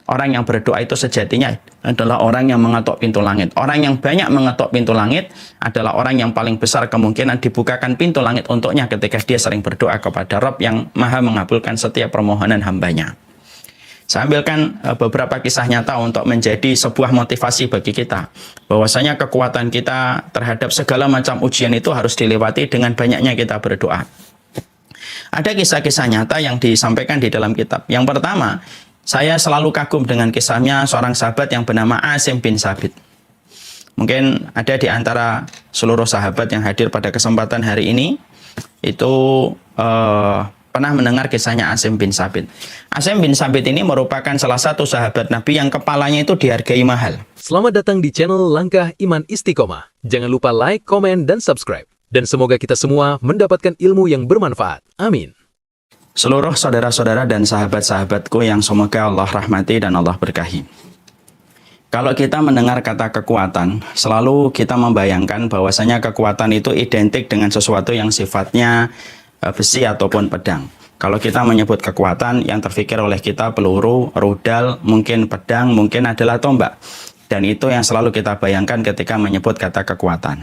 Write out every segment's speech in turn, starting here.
orang yang berdoa itu sejatinya adalah orang yang mengetuk pintu langit. Orang yang banyak mengetuk pintu langit adalah orang yang paling besar kemungkinan dibukakan pintu langit untuknya ketika dia sering berdoa kepada Rabb yang maha mengabulkan setiap permohonan hambanya. Saya ambilkan beberapa kisah nyata untuk menjadi sebuah motivasi bagi kita. Bahwasanya kekuatan kita terhadap segala macam ujian itu harus dilewati dengan banyaknya kita berdoa. Ada kisah-kisah nyata yang disampaikan di dalam kitab. Yang pertama, saya selalu kagum dengan kisahnya seorang sahabat yang bernama Asim bin Sabit. Mungkin ada di antara seluruh sahabat yang hadir pada kesempatan hari ini, itu pernah mendengar kisahnya Asim bin Sabit. Asim bin Sabit ini merupakan salah satu sahabat Nabi yang kepalanya itu dihargai mahal. Selamat datang di channel Langkah Iman Istiqomah. Jangan lupa like, komen, dan subscribe. Dan semoga kita semua mendapatkan ilmu yang bermanfaat. Amin. Seluruh saudara-saudara dan sahabat-sahabatku yang semoga Allah rahmati dan Allah berkahi. Kalau kita mendengar kata kekuatan, selalu kita membayangkan bahwasanya kekuatan itu identik dengan sesuatu yang sifatnya besi ataupun pedang. Kalau kita menyebut kekuatan, yang terfikir oleh kita peluru, rudal, mungkin pedang, mungkin adalah tombak. Dan itu yang selalu kita bayangkan ketika menyebut kata kekuatan.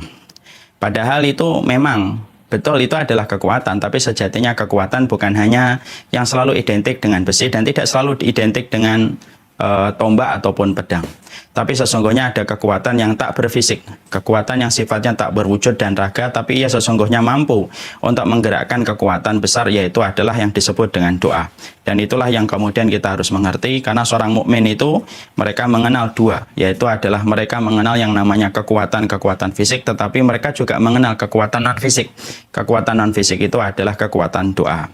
Padahal itu memang betul, itu adalah kekuatan, tapi sejatinya kekuatan bukan hanya yang selalu identik dengan besi dan tidak selalu identik dengan tombak ataupun pedang. Tapi sesungguhnya ada kekuatan yang tak berfisik, kekuatan yang sifatnya tak berwujud dan raga, tapi ia sesungguhnya mampu untuk menggerakkan kekuatan besar, yaitu adalah yang disebut dengan doa. Dan itulah yang kemudian kita harus mengerti, karena seorang mukmin itu mereka mengenal dua, yaitu adalah mereka mengenal yang namanya kekuatan fisik, tetapi mereka juga mengenal kekuatan non fisik. Kekuatan non fisik itu adalah kekuatan doa.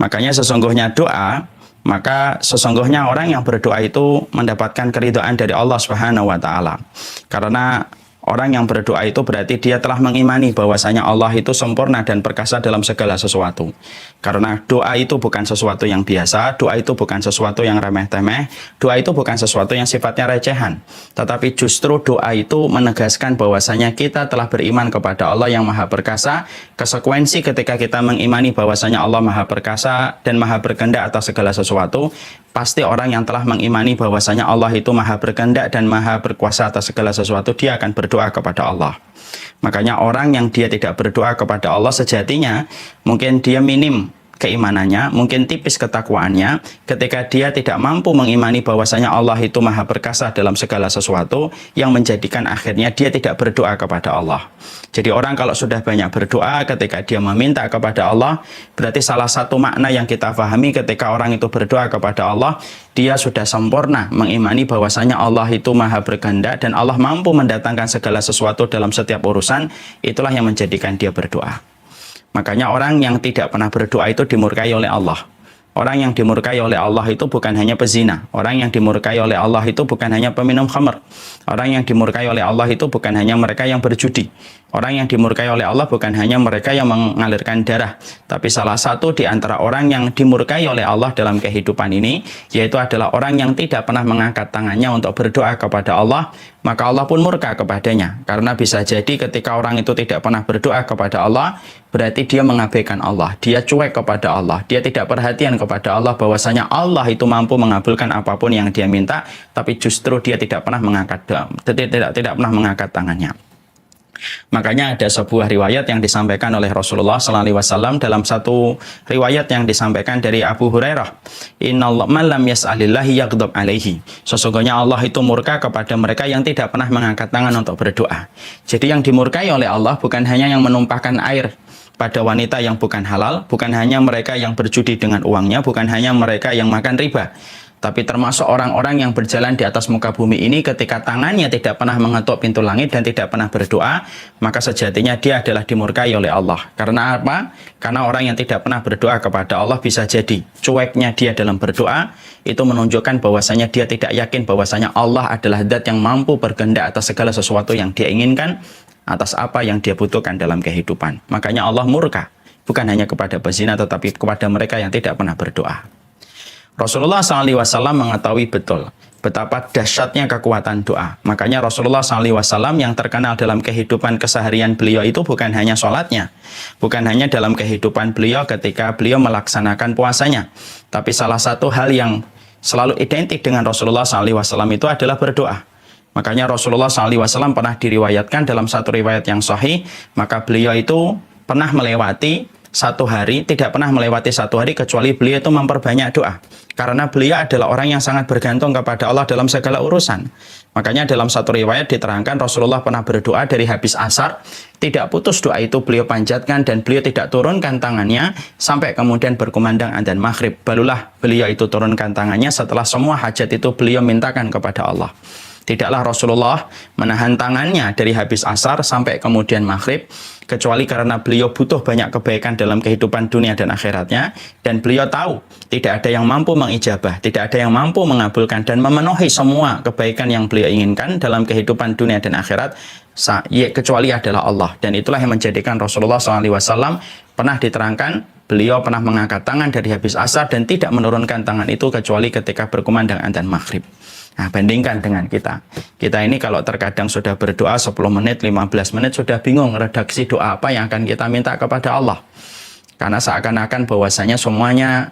Makanya sesungguhnya doa, maka sesungguhnya orang yang berdoa itu mendapatkan keridhaan dari Allah Subhanahu wa taala. Karena orang yang berdoa itu berarti dia telah mengimani bahwasanya Allah itu sempurna dan perkasa dalam segala sesuatu. Karena doa itu bukan sesuatu yang biasa, doa itu bukan sesuatu yang remeh-temeh, doa itu bukan sesuatu yang sifatnya recehan. Tetapi justru doa itu menegaskan bahwasanya kita telah beriman kepada Allah yang maha perkasa. Konsekuensi ketika kita mengimani bahwasanya Allah maha perkasa dan maha berkehendak atas segala sesuatu, pasti orang yang telah mengimani bahwasanya Allah itu maha berkehendak dan maha berkuasa atas segala sesuatu, dia akan berdoa kepada Allah. Makanya orang yang dia tidak berdoa kepada Allah sejatinya, mungkin dia minim keimanannya, mungkin tipis ketakwaannya, ketika dia tidak mampu mengimani bahwasanya Allah itu maha perkasa dalam segala sesuatu, yang menjadikan akhirnya dia tidak berdoa kepada Allah. Jadi orang kalau sudah banyak berdoa, ketika dia meminta kepada Allah, berarti salah satu makna yang kita pahami ketika orang itu berdoa kepada Allah, dia sudah sempurna mengimani bahwasanya Allah itu maha berkehendak dan Allah mampu mendatangkan segala sesuatu dalam setiap urusan. Itulah yang menjadikan dia berdoa. Makanya orang yang tidak pernah berdoa itu dimurkai oleh Allah. Orang yang dimurkai oleh Allah itu bukan hanya pezina. Orang yang dimurkai oleh Allah itu bukan hanya peminum khamr. Orang yang dimurkai oleh Allah itu bukan hanya mereka yang berjudi. Orang yang dimurkai oleh Allah bukan hanya mereka yang mengalirkan darah. Tapi salah satu di antara orang yang dimurkai oleh Allah dalam kehidupan ini, yaitu adalah orang yang tidak pernah mengangkat tangannya untuk berdoa kepada Allah, maka Allah pun murka kepadanya. Karena bisa jadi ketika orang itu tidak pernah berdoa kepada Allah, berarti dia mengabaikan Allah, dia cuek kepada Allah, dia tidak perhatian kepada Allah bahwasanya Allah itu mampu mengabulkan apapun yang dia minta, tapi justru dia tidak pernah mengangkat tidak pernah mengangkat tangannya. Makanya ada sebuah riwayat yang disampaikan oleh Rasulullah SAW dalam satu riwayat yang disampaikan dari Abu Hurairah, Innallaha man lam yas'alillahi yaghdab alaihi. Sesungguhnya Allah itu murka kepada mereka yang tidak pernah mengangkat tangan untuk berdoa. Jadi yang dimurkai oleh Allah bukan hanya yang menumpahkan air pada wanita yang bukan halal, bukan hanya mereka yang berjudi dengan uangnya, bukan hanya mereka yang makan riba, tapi termasuk orang-orang yang berjalan di atas muka bumi ini ketika tangannya tidak pernah mengetuk pintu langit dan tidak pernah berdoa, maka sejatinya dia adalah dimurkai oleh Allah. Karena apa? Karena orang yang tidak pernah berdoa kepada Allah, bisa jadi cueknya dia dalam berdoa itu menunjukkan bahwasanya dia tidak yakin bahwasanya Allah adalah zat yang mampu berkehendak atas segala sesuatu yang dia inginkan, atas apa yang dia butuhkan dalam kehidupan. Makanya Allah murka bukan hanya kepada pezina, tetapi kepada mereka yang tidak pernah berdoa. Rasulullah SAW mengetahui betul betapa dahsyatnya kekuatan doa. Makanya Rasulullah SAW yang terkenal dalam kehidupan keseharian beliau itu bukan hanya sholatnya, bukan hanya dalam kehidupan beliau ketika beliau melaksanakan puasanya, tapi salah satu hal yang selalu identik dengan Rasulullah SAW itu adalah berdoa. Makanya Rasulullah SAW pernah diriwayatkan dalam satu riwayat yang sahih, maka beliau itu pernah melewati satu hari, tidak pernah melewati satu hari kecuali beliau itu memperbanyak doa. Karena beliau adalah orang yang sangat bergantung kepada Allah dalam segala urusan. Makanya dalam satu riwayat diterangkan Rasulullah pernah berdoa dari habis asar, tidak putus doa itu beliau panjatkan dan beliau tidak turunkan tangannya sampai kemudian berkumandang adzan maghrib. Barulah beliau itu turunkan tangannya setelah semua hajat itu beliau mintakan kepada Allah. Tidaklah Rasulullah menahan tangannya dari habis asar sampai kemudian maghrib, kecuali karena beliau butuh banyak kebaikan dalam kehidupan dunia dan akhiratnya, dan beliau tahu tidak ada yang mampu mengijabah, tidak ada yang mampu mengabulkan dan memenuhi semua kebaikan yang beliau inginkan dalam kehidupan dunia dan akhirat, kecuali adalah Allah. Dan itulah yang menjadikan Rasulullah SAW pernah diterangkan, beliau pernah mengangkat tangan dari habis asar dan tidak menurunkan tangan itu kecuali ketika berkumandang adzan maghrib. Nah, bandingkan dengan kita. Kita ini kalau terkadang sudah berdoa 10 menit, 15 menit, sudah bingung redaksi doa apa yang akan kita minta kepada Allah. Karena seakan-akan bahwasanya semuanya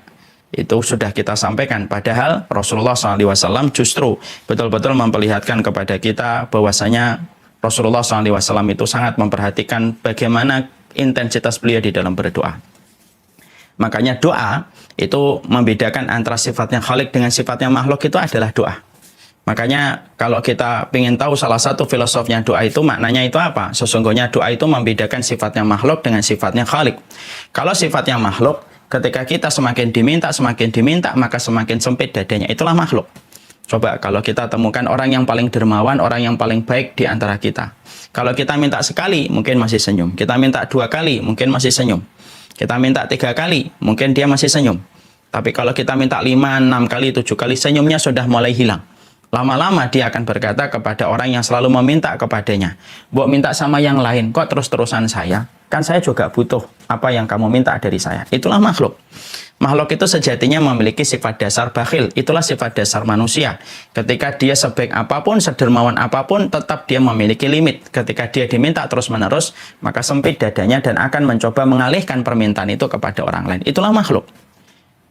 itu sudah kita sampaikan. Padahal Rasulullah SAW justru betul-betul memperlihatkan kepada kita bahwasanya Rasulullah SAW itu sangat memperhatikan bagaimana intensitas beliau di dalam berdoa. Makanya doa itu membedakan antara sifatnya Khalik dengan sifatnya makhluk itu adalah doa. Makanya kalau kita ingin tahu salah satu filosofnya doa itu maknanya itu apa? Sesungguhnya doa itu membedakan sifatnya makhluk dengan sifatnya Khalik. Kalau sifatnya makhluk, ketika kita semakin diminta, maka semakin sempit dadanya. Itulah makhluk. Coba kalau kita temukan orang yang paling dermawan, orang yang paling baik di antara kita. Kalau kita minta sekali, mungkin masih senyum. Kita minta 2 kali, mungkin masih senyum. Kita minta 3 kali, mungkin dia masih senyum. Tapi kalau kita minta 5, 6 kali, 7 kali, senyumnya sudah mulai hilang. Lama-lama dia akan berkata kepada orang yang selalu meminta kepadanya, "Mbok minta sama yang lain, kok terus-terusan saya? Kan saya juga butuh apa yang kamu minta dari saya." Itulah makhluk. Makhluk itu sejatinya memiliki sifat dasar bakhil. Itulah sifat dasar manusia. Ketika dia sebaik apapun, sedermawan apapun, tetap dia memiliki limit. Ketika dia diminta terus-menerus, maka sempit dadanya dan akan mencoba mengalihkan permintaan itu kepada orang lain. Itulah makhluk.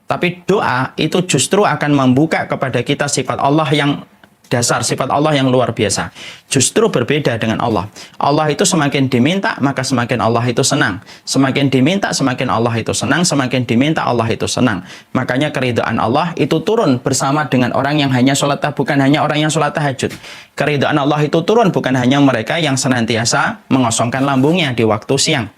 Tapi doa itu justru akan membuka kepada kita sifat Allah yang dasar, sifat Allah yang luar biasa. Justru berbeda dengan Allah. Allah itu semakin diminta, maka semakin Allah itu senang. Semakin diminta, semakin Allah itu senang. Semakin diminta, Allah itu senang. Makanya keridhaan Allah itu turun bersama dengan orang yang hanya sholat, bukan hanya orang yang sholat tahajud. Keridhaan Allah itu turun bukan hanya mereka yang senantiasa mengosongkan lambungnya di waktu siang.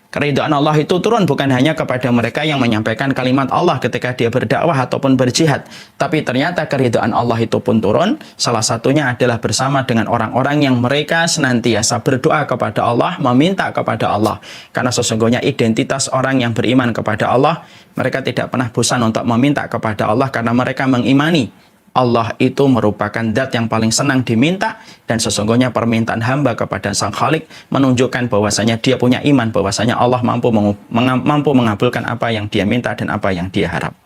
Keridhaan Allah itu turun bukan hanya kepada mereka yang menyampaikan kalimat Allah ketika dia berdakwah ataupun berjihad. Tapi ternyata keridhaan Allah itu pun turun. Salah satunya adalah bersama dengan orang-orang yang mereka senantiasa berdoa kepada Allah, meminta kepada Allah. Karena sesungguhnya identitas orang yang beriman kepada Allah, mereka tidak pernah bosan untuk meminta kepada Allah karena mereka mengimani Allah itu merupakan zat yang paling senang diminta, dan sesungguhnya permintaan hamba kepada Sang Khalik menunjukkan bahwasanya dia punya iman bahwasanya Allah mampu mengabulkan apa yang dia minta dan apa yang dia harap.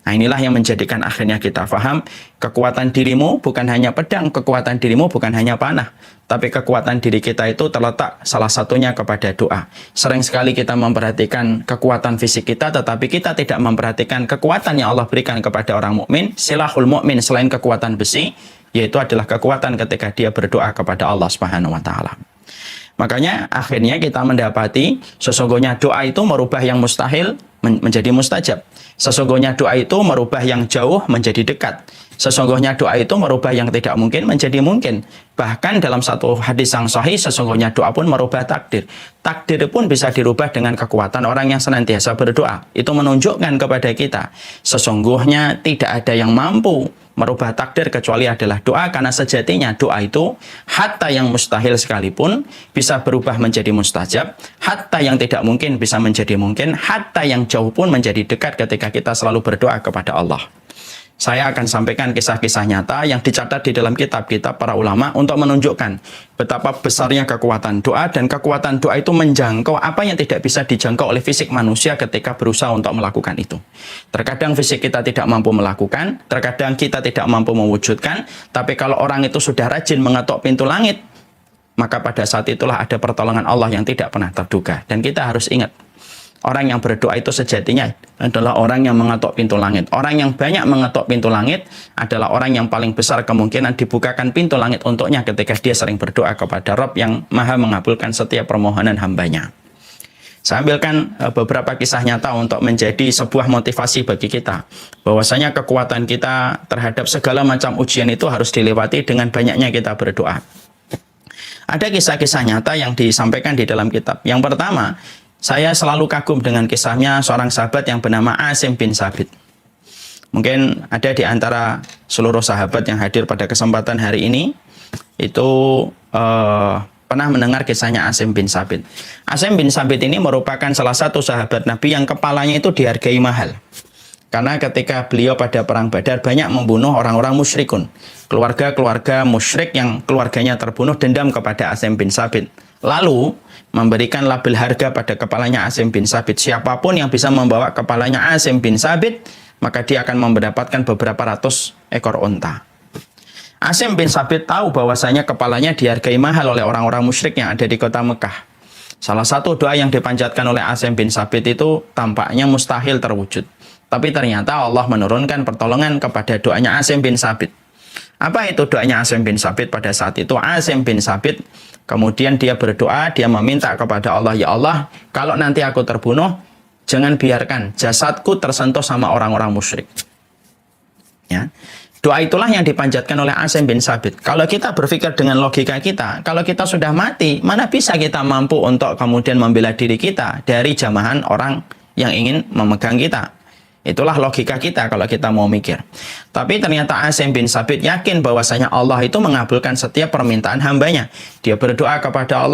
Nah, inilah yang menjadikan akhirnya kita faham kekuatan dirimu bukan hanya pedang, kekuatan dirimu bukan hanya panah, tapi kekuatan diri kita itu terletak salah satunya kepada doa. Sering sekali kita memperhatikan kekuatan fisik kita, tetapi kita tidak memperhatikan kekuatan yang Allah berikan kepada orang mukmin. Silahul mukmin selain kekuatan besi, yaitu adalah kekuatan ketika dia berdoa kepada Allah Subhanahu wa taala. Makanya akhirnya kita mendapati sesungguhnya doa itu merubah yang mustahil menjadi mustajab. Sesungguhnya doa itu merubah yang jauh menjadi dekat. Sesungguhnya doa itu merubah yang tidak mungkin menjadi mungkin. Bahkan dalam satu hadis yang sahih, sesungguhnya doa pun merubah takdir. Takdir pun bisa dirubah dengan kekuatan orang yang senantiasa berdoa. Itu menunjukkan kepada kita, sesungguhnya tidak ada yang mampu merubah takdir kecuali adalah doa, karena sejatinya doa itu hatta yang mustahil sekalipun bisa berubah menjadi mustajab, hatta yang tidak mungkin bisa menjadi mungkin, hatta yang jauh pun menjadi dekat ketika kita selalu berdoa kepada Allah. Saya akan sampaikan kisah-kisah nyata yang dicatat di dalam kitab-kitab para ulama untuk menunjukkan betapa besarnya kekuatan doa, dan kekuatan doa itu menjangkau apa yang tidak bisa dijangkau oleh fisik manusia ketika berusaha untuk melakukan itu. Terkadang fisik kita tidak mampu melakukan, terkadang kita tidak mampu mewujudkan, tapi kalau orang itu sudah rajin mengetuk pintu langit, maka pada saat itulah ada pertolongan Allah yang tidak pernah terduga. Dan kita harus ingat, Orang yang berdoa itu sejatinya adalah orang yang mengetuk pintu langit. Orang yang banyak mengetuk pintu langit adalah orang yang paling besar kemungkinan dibukakan pintu langit untuknya ketika dia sering berdoa kepada Rabb yang maha mengabulkan setiap permohonan hambanya. Saya ambilkan beberapa kisah nyata untuk menjadi sebuah motivasi bagi kita. Bahwasanya kekuatan kita terhadap segala macam ujian itu harus dilewati dengan banyaknya kita berdoa. Ada kisah-kisah nyata yang disampaikan di dalam kitab. Yang pertama, saya selalu kagum dengan kisahnya seorang sahabat yang bernama Asim bin Sabit. Mungkin ada di antara seluruh sahabat yang hadir pada kesempatan hari ini, itu pernah mendengar kisahnya Asim bin Sabit. Asim bin Sabit ini merupakan salah satu sahabat Nabi yang kepalanya itu dihargai mahal. Karena ketika beliau pada perang Badar banyak membunuh orang-orang musyrikun. Keluarga-keluarga musyrik yang keluarganya terbunuh dendam kepada Asim bin Sabit. Lalu memberikan label harga pada kepalanya Asim bin Sabit. Siapapun yang bisa membawa kepalanya Asim bin Sabit, maka dia akan mendapatkan beberapa ratus ekor unta. Asim bin Sabit tahu bahwasanya kepalanya dihargai mahal oleh orang-orang musyrik yang ada di kota Mekah. Salah satu doa yang dipanjatkan oleh Asim bin Sabit itu tampaknya mustahil terwujud. Tapi ternyata Allah menurunkan pertolongan kepada doanya Asim bin Sabit. Apa itu doanya Asim bin Sabit pada saat itu? Asim bin Sabit kemudian dia berdoa, dia meminta kepada Allah, ya Allah, kalau nanti aku terbunuh, jangan biarkan jasadku tersentuh sama orang-orang musyrik. Ya. Doa itulah yang dipanjatkan oleh Asim bin Sabit. Kalau kita berpikir dengan logika kita, kalau kita sudah mati, mana bisa kita mampu untuk kemudian membela diri kita dari jamahan orang yang ingin memegang kita. Itulah logika kita kalau kita mau mikir. Tapi ternyata Asim bin Sabit yakin bahwasanya Allah itu mengabulkan setiap permintaan hambanya. Dia berdoa kepada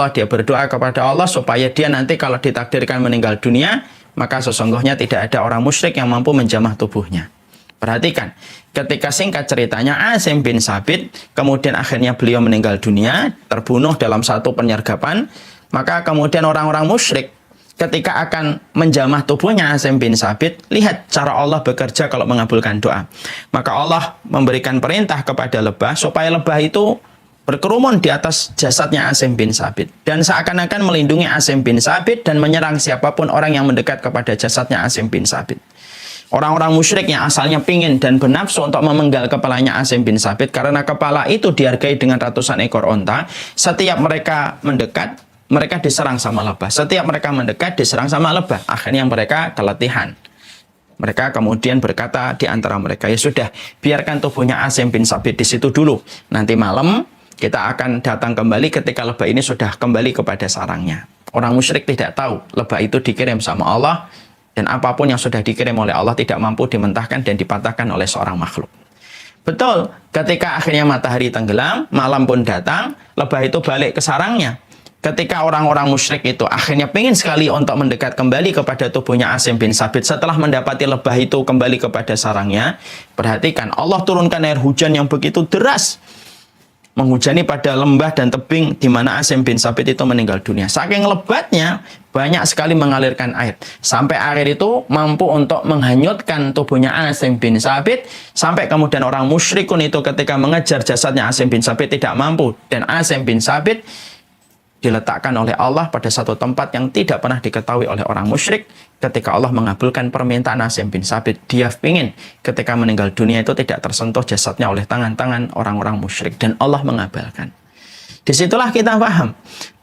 Allah supaya dia nanti kalau ditakdirkan meninggal dunia, maka sesungguhnya tidak ada orang musyrik yang mampu menjamah tubuhnya. Perhatikan, ketika singkat ceritanya Asim bin Sabit, kemudian akhirnya beliau meninggal dunia, terbunuh dalam satu penyergapan, maka kemudian orang-orang musyrik ketika akan menjamah tubuhnya Asim bin Sabit, lihat cara Allah bekerja kalau mengabulkan doa. Maka Allah memberikan perintah kepada lebah supaya lebah itu berkerumun di atas jasadnya Asim bin Sabit. Dan seakan-akan melindungi Asim bin Sabit dan menyerang siapapun orang yang mendekat kepada jasadnya Asim bin Sabit. Orang-orang musyrik yang asalnya pingin dan bernafsu untuk memenggal kepalanya Asim bin Sabit karena kepala itu dihargai dengan ratusan ekor onta. Setiap mereka mendekat, mereka diserang sama lebah. Setiap mereka mendekat, diserang sama lebah. Akhirnya mereka keletihan. Mereka kemudian berkata di antara mereka, ya sudah, biarkan tubuhnya Asim bin Sabit di situ dulu. Nanti malam kita akan datang kembali ketika lebah ini sudah kembali kepada sarangnya. Orang musyrik tidak tahu lebah itu dikirim sama Allah. Dan apapun yang sudah dikirim oleh Allah tidak mampu dimentahkan dan dipatahkan oleh seorang makhluk. Betul, ketika akhirnya matahari tenggelam, malam pun datang, lebah itu balik ke sarangnya. Ketika orang-orang musyrik itu akhirnya pengen sekali untuk mendekat kembali kepada tubuhnya Asim bin Sabit setelah mendapati lebah itu kembali kepada sarangnya, perhatikan, Allah turunkan air hujan yang begitu deras, menghujani pada lembah dan tebing di mana Asim bin Sabit itu meninggal dunia. Saking lebatnya, banyak sekali mengalirkan air. Sampai air itu mampu untuk menghanyutkan tubuhnya Asim bin Sabit. Sampai kemudian orang musyrikun itu ketika mengejar jasadnya Asim bin Sabit tidak mampu. Dan Asim bin Sabit diletakkan oleh Allah pada satu tempat yang tidak pernah diketahui oleh orang musyrik. Ketika Allah mengabulkan permintaan Asim bin Sabit, dia ingin ketika meninggal dunia itu tidak tersentuh jasadnya oleh tangan-tangan orang-orang musyrik. Dan Allah mengabulkan. Disitulah kita paham.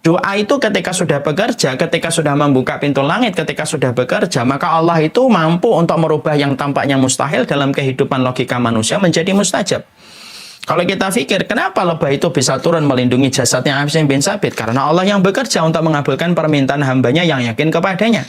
Doa itu ketika sudah bekerja, ketika sudah membuka pintu langit, ketika sudah bekerja, maka Allah itu mampu untuk merubah yang tampaknya mustahil dalam kehidupan logika manusia menjadi mustajab. Kalau kita pikir, kenapa lebah itu bisa turun melindungi jasadnya Asim bin Sabit? Karena Allah yang bekerja untuk mengabulkan permintaan hambanya yang yakin kepadanya.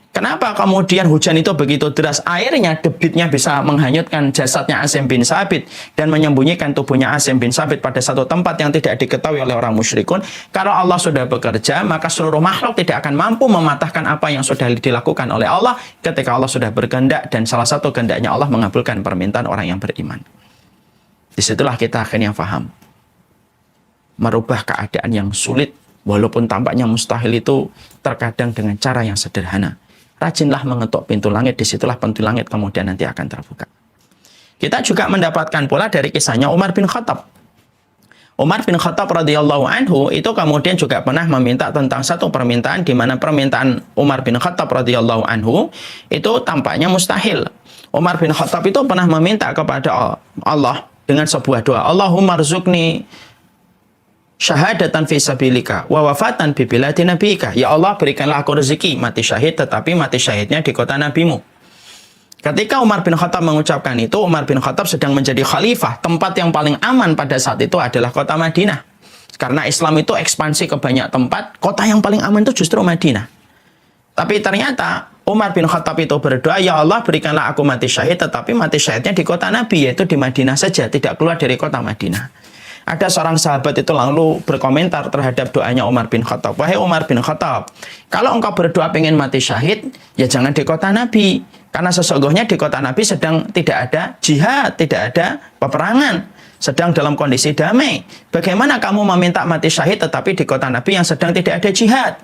Kenapa kemudian hujan itu begitu deras? Airnya, debitnya bisa menghanyutkan jasadnya Asim bin Sabit dan menyembunyikan tubuhnya Asim bin Sabit pada satu tempat yang tidak diketahui oleh orang musyrikun. Kalau Allah sudah bekerja, maka seluruh makhluk tidak akan mampu mematahkan apa yang sudah dilakukan oleh Allah ketika Allah sudah berkehendak, dan salah satu kehendaknya Allah mengabulkan permintaan orang yang beriman. Disitulah kita akhirnya paham. Merubah keadaan yang sulit, walaupun tampaknya mustahil, itu terkadang dengan cara yang sederhana. Rajinlah mengetuk pintu langit, disitulah pintu langit kemudian nanti akan terbuka. Kita juga mendapatkan pula dari kisahnya Umar bin Khattab. Umar bin Khattab radhiyallahu anhu itu kemudian juga pernah meminta tentang satu permintaan, di mana permintaan Umar bin Khattab radhiyallahu anhu itu tampaknya mustahil. Umar bin Khattab itu pernah meminta kepada Allah dengan sebuah doa, Allahumma rzuqni syahadatan fi sabilika wa wafatan bi biladi nabika. Ya Allah, berikanlah aku rezeki mati syahid, tetapi mati syahidnya di kota nabimu. Ketika Umar bin Khattab mengucapkan itu, Umar bin Khattab sedang menjadi khalifah. Tempat yang paling aman pada saat itu adalah kota Madinah. Karena Islam itu ekspansi ke banyak tempat, kota yang paling aman itu justru Madinah. Tapi ternyata Umar bin Khattab itu berdoa, ya Allah, berikanlah aku mati syahid, tetapi mati syahidnya di kota Nabi, yaitu di Madinah saja, tidak keluar dari kota Madinah. Ada seorang sahabat itu lalu berkomentar terhadap doanya Umar bin Khattab. Wahai Umar bin Khattab, kalau engkau berdoa pengen mati syahid, ya jangan di kota Nabi. Karena sesungguhnya di kota Nabi sedang tidak ada jihad, tidak ada peperangan, sedang dalam kondisi damai. Bagaimana kamu meminta mati syahid tetapi di kota Nabi yang sedang tidak ada jihad?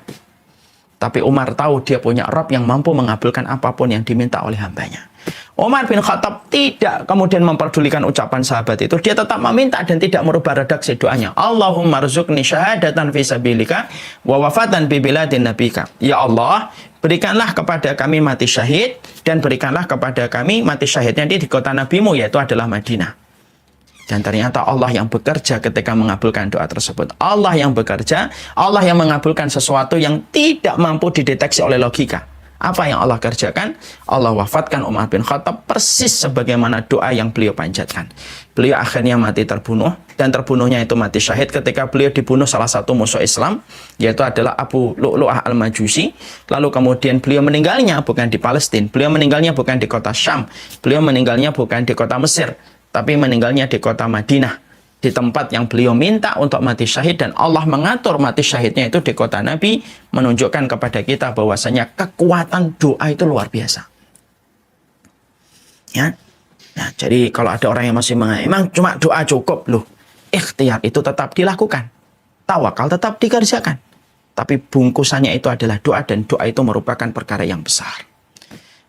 Tapi Umar tahu dia punya Rabb yang mampu mengabulkan apapun yang diminta oleh hambanya. Umar bin Khattab tidak kemudian memperdulikan ucapan sahabat itu. Dia tetap meminta dan tidak merubah redaksi doanya. Allahumma rzuqni syahadatan fi sabilika wa wafatan bi biladin nabika. Ya Allah, berikanlah kepada kami mati syahid dan berikanlah kepada kami mati syahidnya di kota nabimu, yaitu adalah Madinah. Dan ternyata Allah yang bekerja ketika mengabulkan doa tersebut. Allah yang bekerja, Allah yang mengabulkan sesuatu yang tidak mampu dideteksi oleh logika. Apa yang Allah kerjakan? Allah wafatkan Umar bin Khattab persis sebagaimana doa yang beliau panjatkan. Beliau akhirnya mati terbunuh, dan terbunuhnya itu mati syahid ketika beliau dibunuh salah satu musuh Islam, yaitu adalah Abu Lu'lu'ah al-Majusi. Lalu kemudian beliau meninggalnya bukan di Palestina, beliau meninggalnya bukan di kota Syam, beliau meninggalnya bukan di kota Mesir, tapi meninggalnya di kota Madinah, di tempat yang beliau minta untuk mati syahid, dan Allah mengatur mati syahidnya itu di kota Nabi, menunjukkan kepada kita bahwasanya kekuatan doa itu luar biasa. Ya. Nah, jadi kalau ada orang yang masih emang cuma doa cukup loh. Ikhtiar itu tetap dilakukan. Tawakal tetap dikerjakan. Tapi bungkusannya itu adalah doa, dan doa itu merupakan perkara yang besar.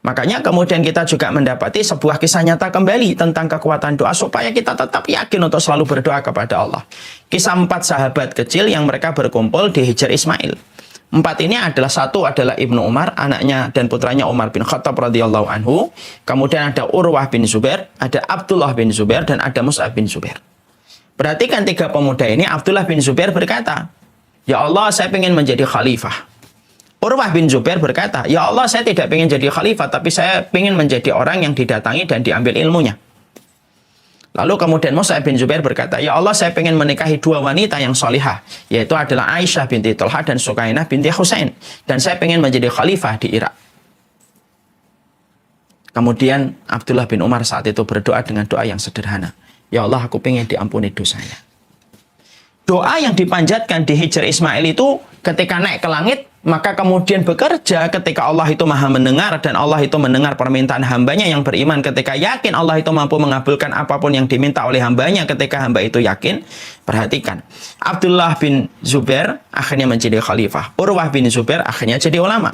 Makanya kemudian kita juga mendapati sebuah kisah nyata kembali tentang kekuatan doa supaya kita tetap yakin untuk selalu berdoa kepada Allah. Kisah 4 sahabat kecil yang mereka berkumpul di Hijr Ismail. 4 ini adalah, satu adalah Ibnu Umar, anaknya dan putranya Umar bin Khattab radhiyallahu anhu. Kemudian ada Urwah bin Zubair, ada Abdullah bin Zubair, dan ada Mus'ab bin Zubair. Perhatikan 3 pemuda ini. Abdullah bin Zubair berkata, ya Allah, saya ingin menjadi khalifah. Urwah bin Zubair berkata, ya Allah, saya tidak ingin jadi khalifah, tapi saya ingin menjadi orang yang didatangi dan diambil ilmunya. Lalu kemudian Mus'ab bin Zubair berkata, ya Allah, saya ingin menikahi 2 wanita yang solihah, yaitu adalah Aisyah binti Talha dan Sukainah binti Husain, dan saya ingin menjadi khalifah di Irak. Kemudian Abdullah bin Umar saat itu berdoa dengan doa yang sederhana, ya Allah, aku ingin diampuni dosanya. Doa yang dipanjatkan di Hijr Ismail itu ketika naik ke langit, maka kemudian bekerja ketika Allah itu maha mendengar, dan Allah itu mendengar permintaan hambanya yang beriman ketika yakin Allah itu mampu mengabulkan apapun yang diminta oleh hambanya ketika hamba itu yakin. Perhatikan, Abdullah bin Zubair akhirnya menjadi khalifah, Urwah bin Zubair akhirnya jadi ulama.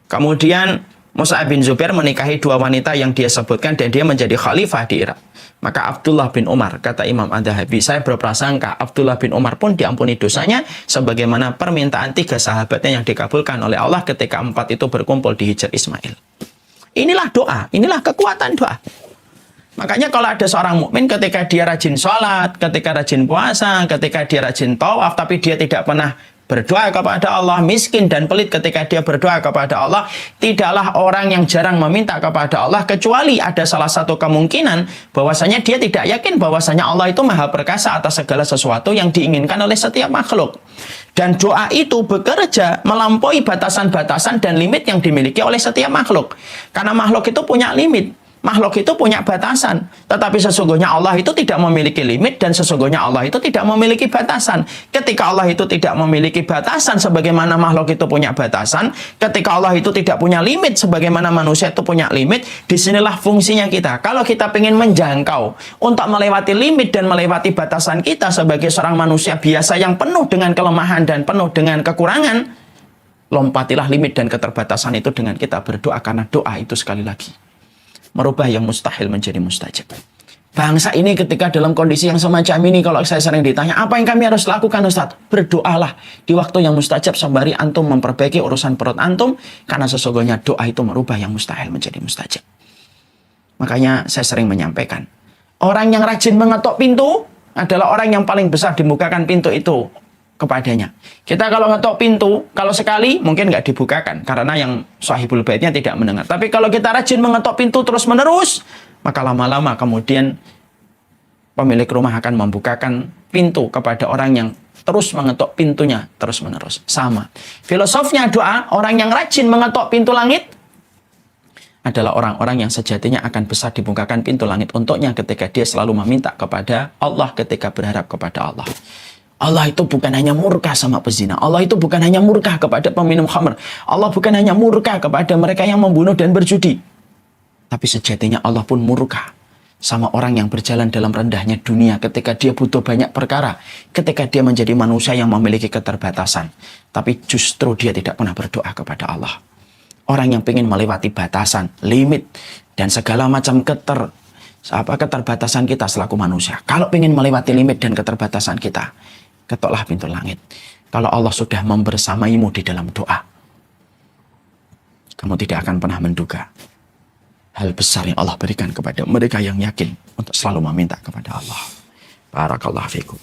Kemudian Mus'ab bin Zubair menikahi 2 wanita yang dia sebutkan, dan dia menjadi khalifah di Irak. Maka Abdullah bin Umar, kata Imam Adz-Dzahabi, saya berprasangka Abdullah bin Umar pun diampuni dosanya sebagaimana permintaan 3 sahabatnya yang dikabulkan oleh Allah ketika 4 itu berkumpul di Hijr Ismail. Inilah doa, inilah kekuatan doa. Makanya kalau ada seorang mukmin ketika dia rajin sholat, ketika rajin puasa, ketika dia rajin tawaf, tapi dia tidak pernah berdoa kepada Allah, miskin dan pelit ketika dia berdoa kepada Allah, tidaklah orang yang jarang meminta kepada Allah, kecuali ada salah satu kemungkinan bahwasanya dia tidak yakin bahwasanya Allah itu maha perkasa atas segala sesuatu yang diinginkan oleh setiap makhluk. Dan doa itu bekerja melampaui batasan-batasan dan limit yang dimiliki oleh setiap makhluk. Karena makhluk itu punya limit. Makhluk itu punya batasan, tetapi sesungguhnya Allah itu tidak memiliki limit, dan sesungguhnya Allah itu tidak memiliki batasan. Ketika Allah itu tidak memiliki batasan sebagaimana makhluk itu punya batasan, ketika Allah itu tidak punya limit sebagaimana manusia itu punya limit, disinilah fungsinya kita. Kalau kita ingin menjangkau untuk melewati limit dan melewati batasan kita sebagai seorang manusia biasa yang penuh dengan kelemahan dan penuh dengan kekurangan, lompatilah limit dan keterbatasan itu dengan kita berdoa, karena doa itu sekali lagi merubah yang mustahil menjadi mustajab. Bangsa ini ketika dalam kondisi yang semacam ini, kalau saya sering ditanya, apa yang kami harus lakukan Ustaz? Berdoalah di waktu yang mustajab sembari antum memperbaiki urusan perut antum, karena sesungguhnya doa itu merubah yang mustahil menjadi mustajab. Makanya saya sering menyampaikan, orang yang rajin mengetok pintu adalah orang yang paling besar dibukakan pintu itu kepadanya. Kita kalau ngetok pintu, kalau sekali mungkin nggak dibukakan, karena yang sahibul baitnya tidak mendengar. Tapi kalau kita rajin mengetok pintu terus menerus, maka lama-lama kemudian pemilik rumah akan membukakan pintu kepada orang yang terus mengetok pintunya terus-menerus. Sama. Filosofnya doa, orang yang rajin mengetok pintu langit adalah orang-orang yang sejatinya akan besar dibukakan pintu langit untuknya ketika dia selalu meminta kepada Allah, ketika berharap kepada Allah. Allah itu bukan hanya murka sama pezina. Allah itu bukan hanya murka kepada peminum khamr. Allah bukan hanya murka kepada mereka yang membunuh dan berjudi. Tapi sejatinya Allah pun murka sama orang yang berjalan dalam rendahnya dunia ketika dia butuh banyak perkara, ketika dia menjadi manusia yang memiliki keterbatasan. Tapi justru dia tidak pernah berdoa kepada Allah. Orang yang ingin melewati batasan, limit, dan segala macam keterbatasan kita selaku manusia. Kalau ingin melewati limit dan keterbatasan kita, ketoklah pintu langit. Kalau Allah sudah membersamaimu di dalam doa, kamu tidak akan pernah menduga hal besar yang Allah berikan kepada mereka yang yakin untuk selalu meminta kepada Allah. Barakallahu fikum.